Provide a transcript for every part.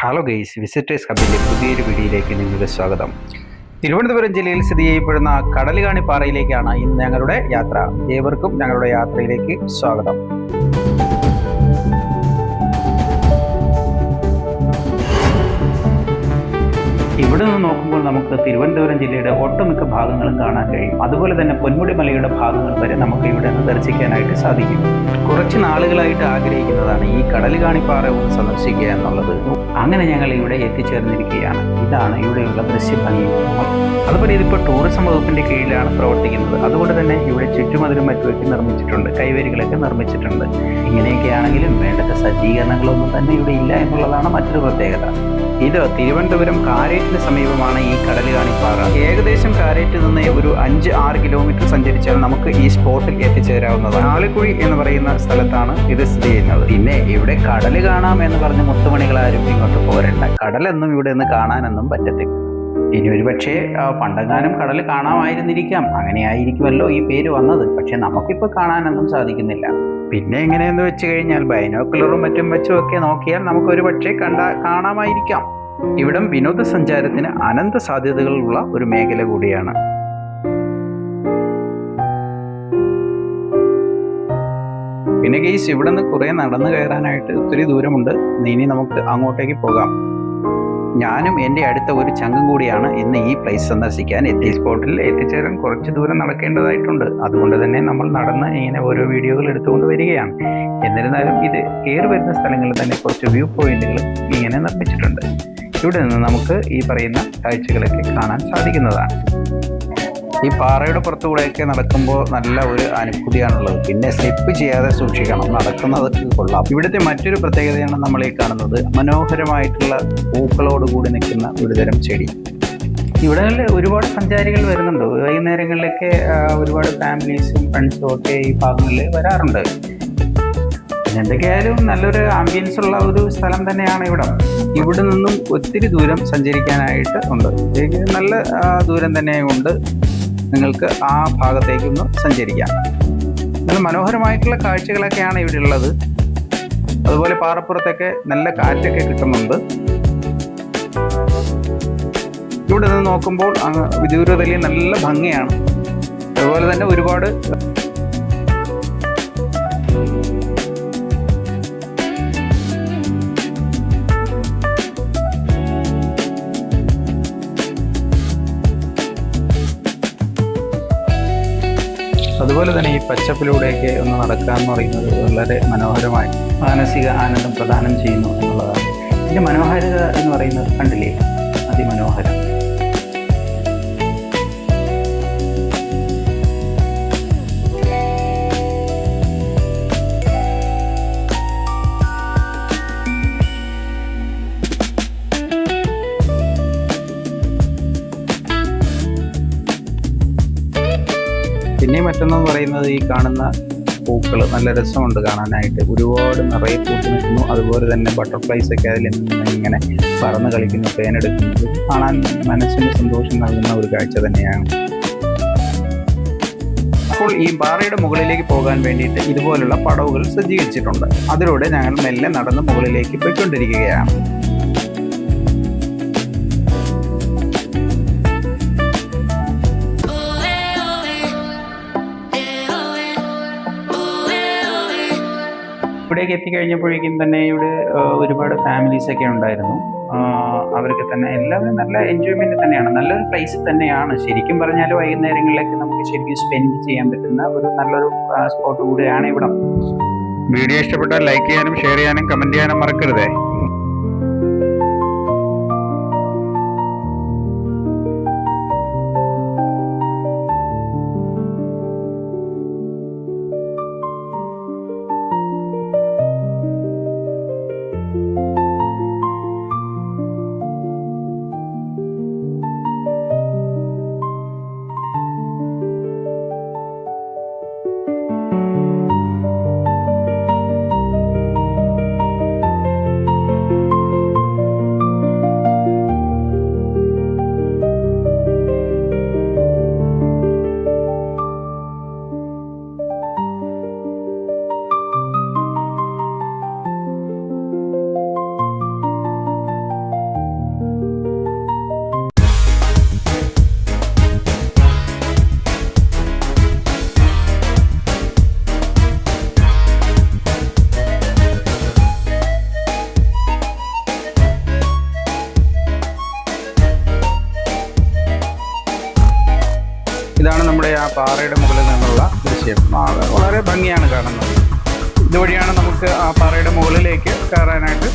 Hello guys, visitors ഹബിൻ്റെ പുതിയൊരു വീഡിയോയിലേക്ക് നിങ്ങൾക്ക് സ്വാഗതം. തിരുവനന്തപുരം ജില്ലയിൽ സ്ഥിതി ചെയ്യപ്പെടുന്ന കടലുകാണിപ്പാറയിലേക്കാണ് ഇന്ന് ഞങ്ങളുടെ യാത്ര. ഏവർക്കും ഞങ്ങളുടെ യാത്രയിലേക്ക് സ്വാഗതം. ഇവിടെ നിന്ന് നോക്കുമ്പോൾ നമുക്ക് തിരുവനന്തപുരം ജില്ലയുടെ ഒട്ടുമിക്ക ഭാഗങ്ങളും കാണാൻ കഴിയും. അതുപോലെ തന്നെ പൊന്മുടി മലയുടെ ഭാഗങ്ങൾ വരെ നമുക്ക് ഇവിടെ നിന്ന് ദർശിക്കാനായിട്ട് സാധിക്കും. കുറച്ച് നാളുകളായിട്ട് ആഗ്രഹിക്കുന്നതാണ് ഈ കടലുകാണിപ്പാറ ഒന്ന് സന്ദർശിക്കുക എന്നുള്ളത്. അങ്ങനെ ഞങ്ങൾ ഇവിടെ എത്തിച്ചേർന്നിരിക്കുകയാണ്. ഇതാണ് ഇവിടെയുള്ള ദൃശ്യഭംഗി. അതുപോലെ ഇതിപ്പോൾ ടൂറിസം വകുപ്പിന്റെ കീഴിലാണ് പ്രവർത്തിക്കുന്നത്. അതുകൊണ്ട് തന്നെ ഇവിടെ ചുറ്റുമതിലും മറ്റുമൊക്കെ നിർമ്മിച്ചിട്ടുണ്ട്, കൈവരികളൊക്കെ നിർമ്മിച്ചിട്ടുണ്ട്. ഇങ്ങനെയൊക്കെയാണെങ്കിലും വേണ്ടത്ര സജ്ജീകരണങ്ങളൊന്നും തന്നെ ഇവിടെ ഇല്ല എന്നുള്ളതാണ് മറ്റൊരു പ്രത്യേകത. ഇത് തിരുവനന്തപുരം കാരേറ്റിന് സമീപമാണ് ഈ കടലുകാണിപ്പാറ. ഏകദേശം കാരേറ്റിൽ നിന്ന് ഒരു 5-6 കിലോമീറ്റർ സഞ്ചരിച്ചാൽ നമുക്ക് ഈ സ്പോട്ടിൽ എത്തിച്ചേരാവുന്നതാണ്. ആളിക്കുഴി എന്ന് പറയുന്ന സ്ഥലത്താണ് ഇത് സ്ഥിതി ചെയ്യുന്നത്. പിന്നെ ഇവിടെ കടൽ കാണാം എന്ന് പറഞ്ഞ് മുത്തുമണികളാരും ഇങ്ങോട്ട് പോരണ്ട. കടലൊന്നും ഇവിടെ നിന്ന് കാണാനൊന്നും പറ്റത്തില്ല. ഇനി ഒരു പക്ഷേ പണ്ടെങ്ങാനും കടൽ കാണാമായിരുന്നിരിക്കാം, അങ്ങനെയായിരിക്കുമല്ലോ ഈ പേര് വന്നത്. പക്ഷെ നമുക്കിപ്പോൾ കാണാനൊന്നും സാധിക്കുന്നില്ല. പിന്നെ എങ്ങനെയെന്ന് വെച്ച് കഴിഞ്ഞാൽ ബൈനോക്കുലറും മറ്റും വെച്ചുമൊക്കെ നോക്കിയാൽ നമുക്കൊരു പക്ഷേ കാണാമായിരിക്കാം. ഇവിടം വിനോദസഞ്ചാരത്തിന് അനന്ത സാധ്യതകളുള്ള ഒരു മേഖല കൂടിയാണ്. പിന്നെ ഗെയ്സ്, ഇവിടെ നിന്ന് കുറേ നടന്നു കയറാനായിട്ട് ഒത്തിരി ദൂരമുണ്ട്. ഇനി നമുക്ക് അങ്ങോട്ടേക്ക് പോകാം. ഞാനും എൻ്റെ അടുത്ത ഒരു ചങ്കും കൂടിയാണ് ഇന്ന് ഈ പ്ലേസ് സന്ദർശിക്കാൻ എത്തി. സ്പോട്ടിൽ എത്തിച്ചേരാൻ കുറച്ച് ദൂരം നടക്കേണ്ടതായിട്ടുണ്ട്. അതുകൊണ്ട് തന്നെ നമ്മൾ നടന്ന് ഇങ്ങനെ ഓരോ വീഡിയോകൾ എടുത്തുകൊണ്ട് വരികയാണ്. എന്നിരുന്നാലും ഇത് കയറി വരുന്ന സ്ഥലങ്ങളിൽ തന്നെ കുറച്ച് വ്യൂ പോയിന്റുകൾ ഇങ്ങനെ നിർമ്മിച്ചിട്ടുണ്ട്. ഇവിടെ നിന്ന് നമുക്ക് ഈ പറയുന്ന കാഴ്ചകളൊക്കെ കാണാൻ സാധിക്കുന്നതാണ്. ഈ പാറയുടെ പുറത്തുകൂടെയൊക്കെ നടക്കുമ്പോൾ നല്ല ഒരു അനുഭൂതിയാണുള്ളത്. പിന്നെ സ്ലിപ്പ് ചെയ്യാതെ സൂക്ഷിക്കണം, നടക്കുന്നതൊക്കെ കൊള്ളാം. ഇവിടുത്തെ മറ്റൊരു പ്രത്യേകതയാണ് നമ്മൾ ഈ കാണുന്നത്. മനോഹരമായിട്ടുള്ള പൂക്കളോടുകൂടി നിൽക്കുന്ന ഒരുതരം ചെടി. ഇവിടെ ഒരുപാട് സഞ്ചാരികൾ വരുന്നുണ്ട്. വൈകുന്നേരങ്ങളിലൊക്കെ ഒരുപാട് ഫാമിലീസും ഫ്രണ്ട്സും ഒക്കെ ഈ ഭാഗങ്ങളിൽ വരാറുണ്ട്. എന്തൊക്കെയായാലും നല്ലൊരു ആംബിയൻസ് ഉള്ള ഒരു സ്ഥലം തന്നെയാണ് ഇവിടം. ഇവിടെ നിന്നും ഒത്തിരി ദൂരം സഞ്ചരിക്കാനായിട്ട് ഉണ്ട്. നല്ല ദൂരം തന്നെ ഉണ്ട്. നിങ്ങൾക്ക് ആ ഭാഗത്തേക്കൊന്ന് സഞ്ചരിക്കാം. നല്ല മനോഹരമായിട്ടുള്ള കാഴ്ചകളൊക്കെയാണ് ഇവിടെ ഉള്ളത്. അതുപോലെ പാറപ്പുറത്തൊക്കെ നല്ല കാറ്റൊക്കെ കിട്ടുന്നുണ്ട്. ഇവിടെ നിന്ന് നോക്കുമ്പോൾ വിദൂരതയിൽ നല്ല ഭംഗിയാണ്. അതുപോലെ തന്നെ ഒരുപാട് അതുപോലെ തന്നെ ഈ പച്ചപ്പിലൂടെയൊക്കെ ഒന്ന് നടക്കുക എന്ന് പറയുന്നത് വളരെ മനോഹരമായി മാനസിക ആനന്ദം പ്രദാനം ചെയ്യുന്നു എന്നുള്ളതാണ്. ഇതിൻ്റെ മനോഹാരിത എന്ന് പറയുന്നത് കണ്ടില്ലേ, അതിമനോഹരം. പിന്നെ മറ്റൊന്നെന്ന് പറയുന്നത് ഈ കാണുന്ന പൂക്കൾ നല്ല രസമുണ്ട് കാണാനായിട്ട്. ഒരുപാട് നിറയെ പൂത്ത് നിൽക്കുന്നു. അതുപോലെ തന്നെ ബട്ടർഫ്ലൈസ് ഒക്കെ അതിൽ നിന്ന് ഇങ്ങനെ പറന്ന് കളിക്കുന്നു, തേനെടുക്കുന്നത് കാണാൻ മനസ്സിന് സന്തോഷം നൽകുന്ന ഒരു കാഴ്ച തന്നെയാണ്. അപ്പോൾ ഈ പാറയുടെ മുകളിലേക്ക് പോകാൻ വേണ്ടിയിട്ട് ഇതുപോലുള്ള പടവുകൾ സജ്ജീകരിച്ചിട്ടുണ്ട്. അതിലൂടെ ഞങ്ങൾ മെല്ലെ നടന്ന് മുകളിലേക്ക് പോയിക്കൊണ്ടിരിക്കുകയാണ്. ഇവിടേക്ക് എത്തിക്കഴിഞ്ഞപ്പോഴേക്കും തന്നെ ഇവിടെ ഒരുപാട് ഫാമിലീസൊക്കെ ഉണ്ടായിരുന്നു. അവർക്ക് തന്നെ എല്ലാവരും നല്ല എൻജോയ്മെൻറ്റ് തന്നെയാണ്. നല്ലൊരു പ്ലേസ് തന്നെയാണ്. ശരിക്കും പറഞ്ഞാൽ വൈകുന്നേരങ്ങളിലൊക്കെ നമുക്ക് ശരിക്കും സ്പെൻഡ് ചെയ്യാൻ പറ്റുന്ന ഒരു നല്ലൊരു സ്പോട്ട് കൂടിയാണ് ഇവിടം. വീഡിയോ ഇഷ്ടപ്പെട്ടാൽ ലൈക്ക് ചെയ്യാനും ഷെയർ ചെയ്യാനും കമൻറ്റ് ചെയ്യാനും മറക്കരുതേ. ഇതാണ് നമ്മുടെ ആ പാറയുടെ മുകളിൽ നിന്നുള്ള ദൃശ്യം. വളരെ ഭംഗിയാണ് കാണുന്നത്. ഇതുവഴിയാണ് നമുക്ക് ആ പാറയുടെ മുകളിലേക്ക് കയറാനായിട്ട്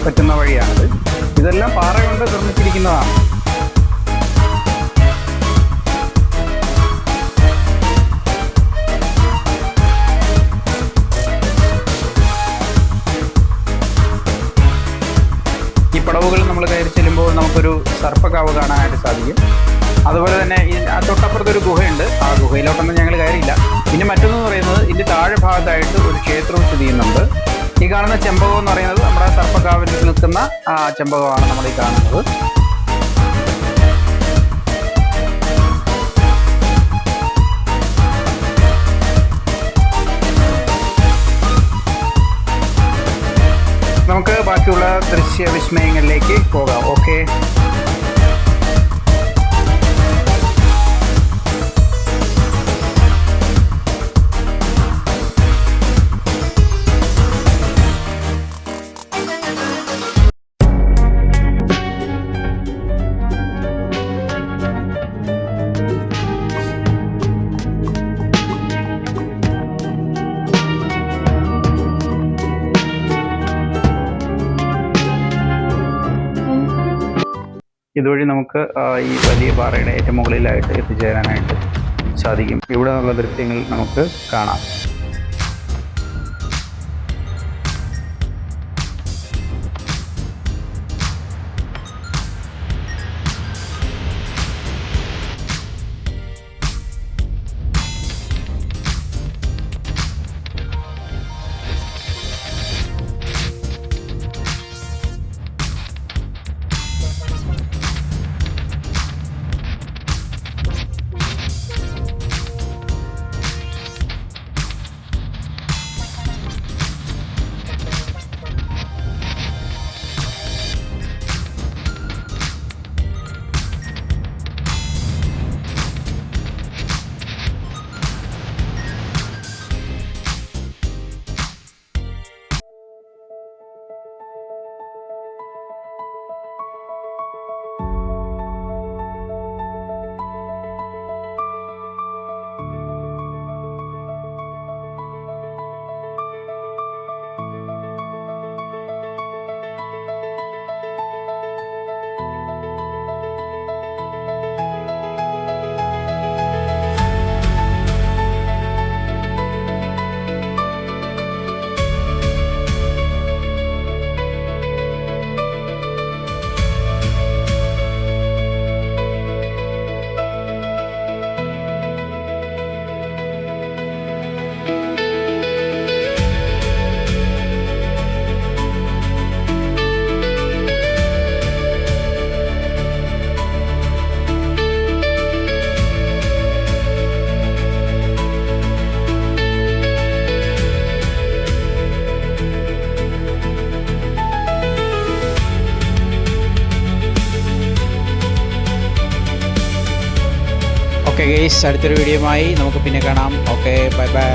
പറ്റുന്ന വഴിയാണിത്. ഇതെല്ലാം പാറ കൊണ്ട് നിർമ്മിച്ചിരിക്കുന്നതാണ്. ഈ പടവുകൾ നമ്മൾ കയറി ചെല്ലുമ്പോൾ നമുക്കൊരു സർപ്പക്കാവ് കാണാനായിട്ട് സാധിക്കും. അതുപോലെ തന്നെ തൊട്ടപ്പുറത്തൊരു ഗുഹയുണ്ട്. ആ ഗുഹയിലോട്ടൊന്നും ഞങ്ങൾ കയറിയില്ല. പിന്നെ മറ്റൊന്ന് പറയുന്നത്, ഇതിൻ്റെ താഴെ ഭാഗത്തായിട്ട് ഒരു ക്ഷേത്രവും സ്ഥിതി ചെയ്യുന്നുണ്ട്. ഈ കാണുന്ന ചെമ്പകം എന്ന് പറയുന്നത് നമ്മുടെ സർപ്പക്കാവിൽ നിൽക്കുന്ന ആ ചെമ്പകമാണ് നമ്മൾ ഈ കാണുന്നത്. നമുക്ക് ബാക്കിയുള്ള ദൃശ്യ വിസ്മയങ്ങളിലേക്ക് പോകാം. ഓക്കെ. ഇതുവഴി നമുക്ക് ഈ വലിയ പാറയുടെ ഏറ്റവും മുകളിലായിട്ട് എത്തിച്ചേരാനായിട്ട് സാധിക്കും. ഇവിടെ നിന്നുള്ള ദൃശ്യങ്ങൾ നമുക്ക് കാണാം. ഓക്കെ ഗൈസ്, അടുത്തൊരു വീഡിയോയുമായി നമുക്ക് പിന്നെ കാണാം. Okay, bye bye.